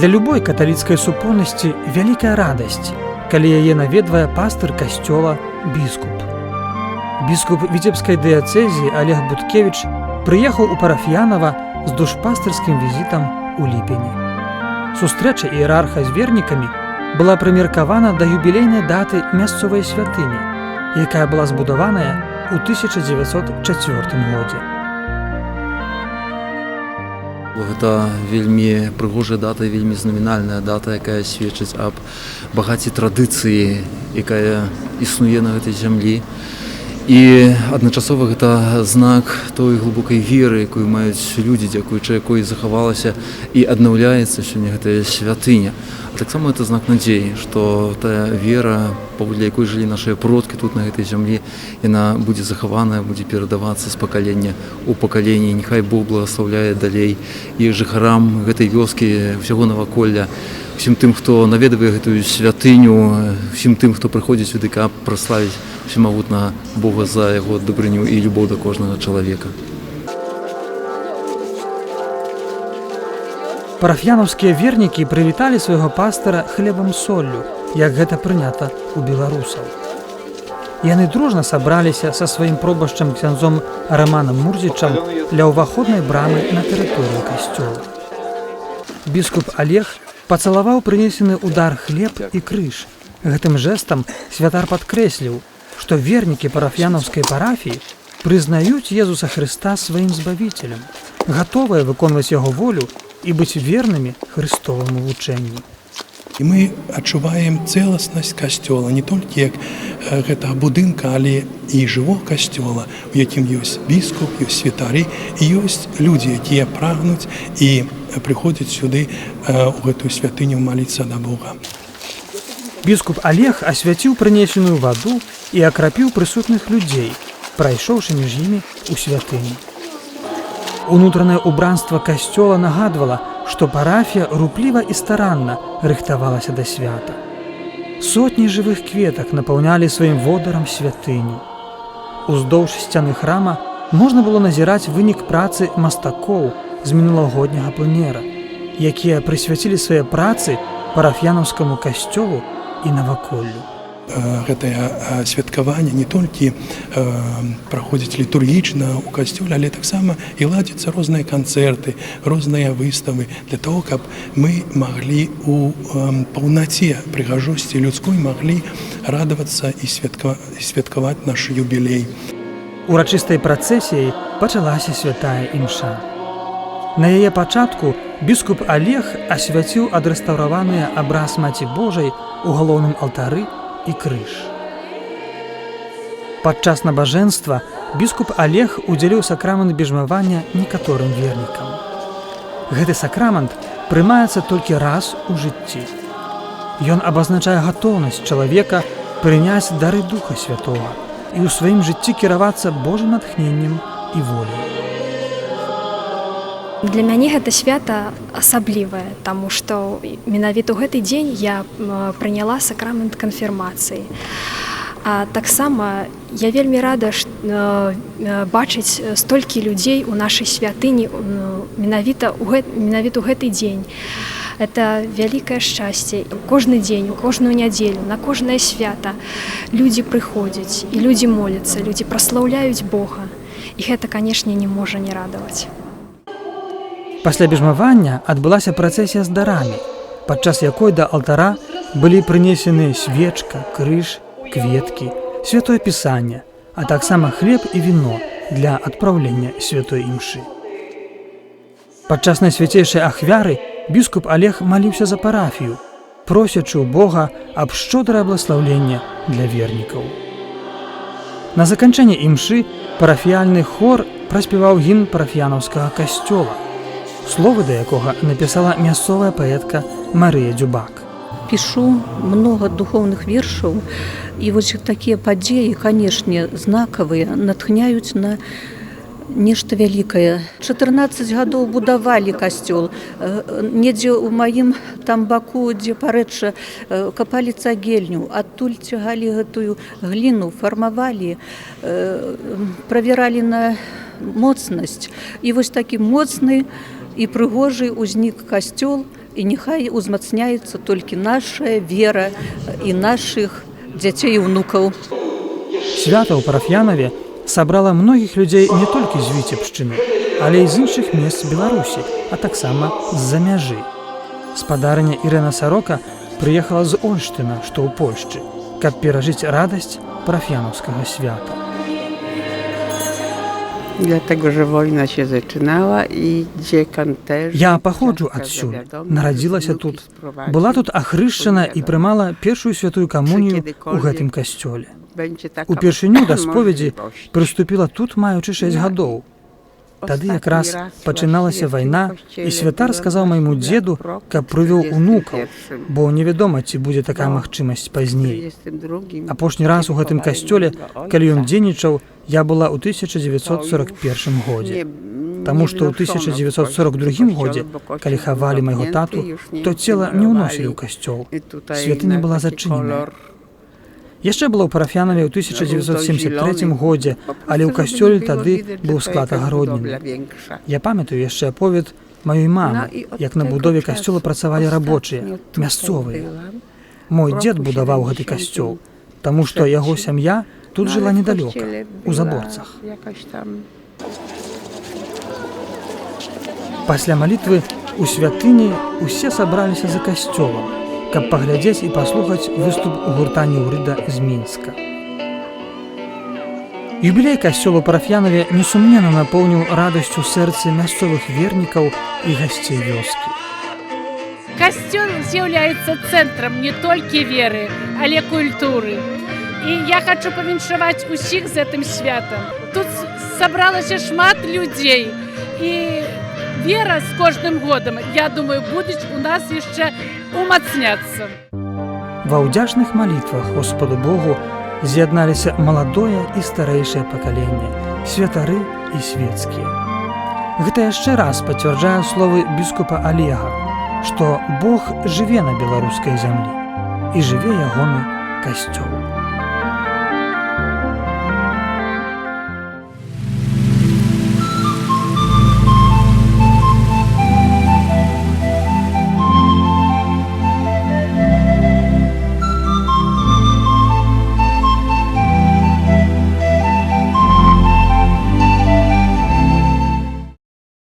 Для любой каталіцкай супольнасці вялікая радасць, калі яе наведвае пастыр касцёла біскуп. Біскуп Віцебскай дыяцэзіі Олег Буткевіч прыехаў у Парафіянава з душпастырскім візітам у ліпені. Сустрэча іерарха з вернікамі была прымеркавана да юбілейнай даты мясцовай святыні, якая была збудаваная ў 1904 годзе. Гэта вельмі прыгожая дата, вельмі знамінальная дата, якая сведчыць аб багаце традыцыі, якая існуе на гэтай зямлі. І адначасова гэта знак той глыбокай веры, якую маюць людзі, дзякуючы якой захавалася і аднаўляецца сёння гэтая святыня. А таксама гэта знак надзеі, што тая вера, паводле якой жылі нашыя продкі тут на гэтай зямлі, яна будзе захаваная, будзе перадавацца з пакалення ў пакаленне. Няхай Бог благаслаўляе далей і жыхарам гэтай вёскі, ўсяго наваколля, усім тым, хто наведвае гэтую святыню, усім тым, хто прыходзіць сюды, каб праславіць всемагутнага Бога за яго дабрыню і любоў да кожнага чалавека. Парафіянаўскія вернікі прывіталі свайго пастара хлебам-соллю, як гэта прынята ў беларусаў. Яны дружна сабраліся са сваім пробашчам ксяндзом Раманам Мурзічам ля ўваходнай брамы на тэрыторыю касцёла. Біскуп Олег пацалаваў прынесены ў дар хлеб і крыж. Гэтым жэстам святар падкрэсліў, што вернікі парафіянаўскай парафіі прызнаюць Езуса Хрыста сваім збавіцелем, гатовыя выконваць яго волю і быць вернымі Хрыстоваму вучэнню. І мы адчуваем цэласнасць касцёла не толькі як гэтага будынка, але і жывога касцёла, у якім ёсць біскуп, ёсць святары і ёсць людзі, якія прагнуць і прыходзяць сюды у гэтую святыню маліцца да Бога. Біскуп Олег асвяціў прынесеную ваду і акрапіў прысутных людзей, прайшоўшы між імі ў святыню. Унутранае ўбранства касцёла нагадвала, што парафія рупліва і старанна рыхтавалася да свята. Сотні жывых кветак напаўнялі сваім водарам святыню. Уздоўж сцяны храма можна было назіраць вынік працы мастакоў з мінулагодняга пленера, якія прысвяцілі свае працы парафіянаўскаму касцёлу і наваколлю. Гэтае святкаванне не толькі праходзіць літургічна ў касцёле, але таксама і ладзяцца розныя канцэрты, розныя выставы для того, каб мы маглі у паўнаце прыгажосці людской маглі радавацца і святкаваць наш юбілей. Урачыстай працэсіяй пачалася святая імша. На яе пачатку біскуп Олег асвяціў адрэстаўраваныя абраз Маці Божай у галоўным алтары і крыж. Падчас набажэнства біскуп Олег удзяліў сакрамент бежмавання некаторым вернікам. Гэты сакрамент прымаецца толькі раз у жыцці. Ён абазначае гатоўнасць чалавека прыняць дары Духа Святога і ў сваім жыцці кіравацца Божым натхненнем і воляй. Для мяне гэта свята асаблівае, таму што менавіта ў гэты дзень я прыняла сакрамент канфірмацыі. А таксама я вельмі рада бачыць столькі людзей у нашай святыні менавіта ў гэты дзень. Это вялікае шчасце. Кожны дзень, кожную нядзелю, на кожнае свята людзі прыходзяць і людзі моляцца, людзі праслаўляюць Бога. І гэта, канешне, не можа не радаваць. Пасля бежмавання адбылася працэсія з дарамі, падчас якой да алтара былі прынесены свечка, крыж, кветкі, святое пісанне, а таксама хлеб і віно для адпраўлення святой імшы. Падчас найсвяцейшай ахвяры біскуп Олег маліўся за парафію, просячы ў Бога аб шчодрае бласлаўленне для вернікаў. На заканчэнне імшы парафіяльны хор праспяваў гімн парафіянаўскага касцёла, словы да якога напісала мясцовая паэтка Марыя Дзюбак. Пішу многа духоўных вершаў, і вось такія падзеі, канешне, знакавыя, натхняюць на нешта вялікае. 14 гадоў будавалі касцёл. Недзе ў маім там баку, дзе парэчча, капалі цагельню, адтуль цягалі гэтую гліну, фармавалі, правяралі на моцнасць. І вось такі моцны і прыгожы ўзнік касцёл і няхай узмацняецца толькі наша вера і нашых дзяцей і ўнукаў. Свята ў Параф'янаве сабрала многіх людзей не толькі з Віцебшчыны, але і з іншых мест Беларусі, а таксама з-за мяжы. Спадарыня Ірына Сарока прыехала з Ольштына, што ў Польшчы, каб перажыць радасць параф'янаўскага свята. Dlatego, że wojna się zaczynała i dziekan też. Я паходжу адсюль, нарадзілася тут, была тут ахрышчана і прымала першую святую камунію ў гэтым касцёле. Упершыню да споведзі прыступіла тут, маючы 6 гадоў. Тады якраз пачыналася вайна, і святар сказаў майму дзеду, каб прывёў унукаў, бо невядома, ці будзе такая магчымасць пазней. Апошні раз у гэтым касцёле, калі ён дзейнічаў, я была ў 1941 годзе. Таму што ў 1942 годзе, калі хавалі майго тату, то цела не ўносілі ў касцёл. Святыня была зачыненая. Яшчэ была ў Параф'янаве ў 1973 годзе, але ў касцёле тады быў склад агародніны. Я памятаю яшчэ аповед маёй мамы, як на будове касцёла працавалі рабочыя, мясцовыя. Мой дзед будаваў гэты касцёл, таму што яго сям'я тут жыла недалёка, у Заборцах. Пасля малітвы у святыні ўсе сабраліся за касцёлам, каб паглядзець і паслухаць выступ гурта Неўрыда з Мінска. Юбілей касцёла ў Параф'янаве несумненна напоўніў радасцю сэрцы мясцовых вернікаў і гасцей вёскі. Касцёл з'яўляецца цэнтрам не толькі веры, але культуры. І я хочу павіншаваць усіх з гэтым святам. Тут сабралася шмат людзей, і вера з кожным годам, я думаю, будзе у нас яшчэ умацняцца. Ва ўдзячных малітвах Господу Богу з'ядналіся маладое і старэйшае пакаленне, святары і свецкія. Гэта яшчэ раз пацвярджае словы біскупа Олега, што Бог жыве на беларускай зямлі і жыве ягоны касцёл.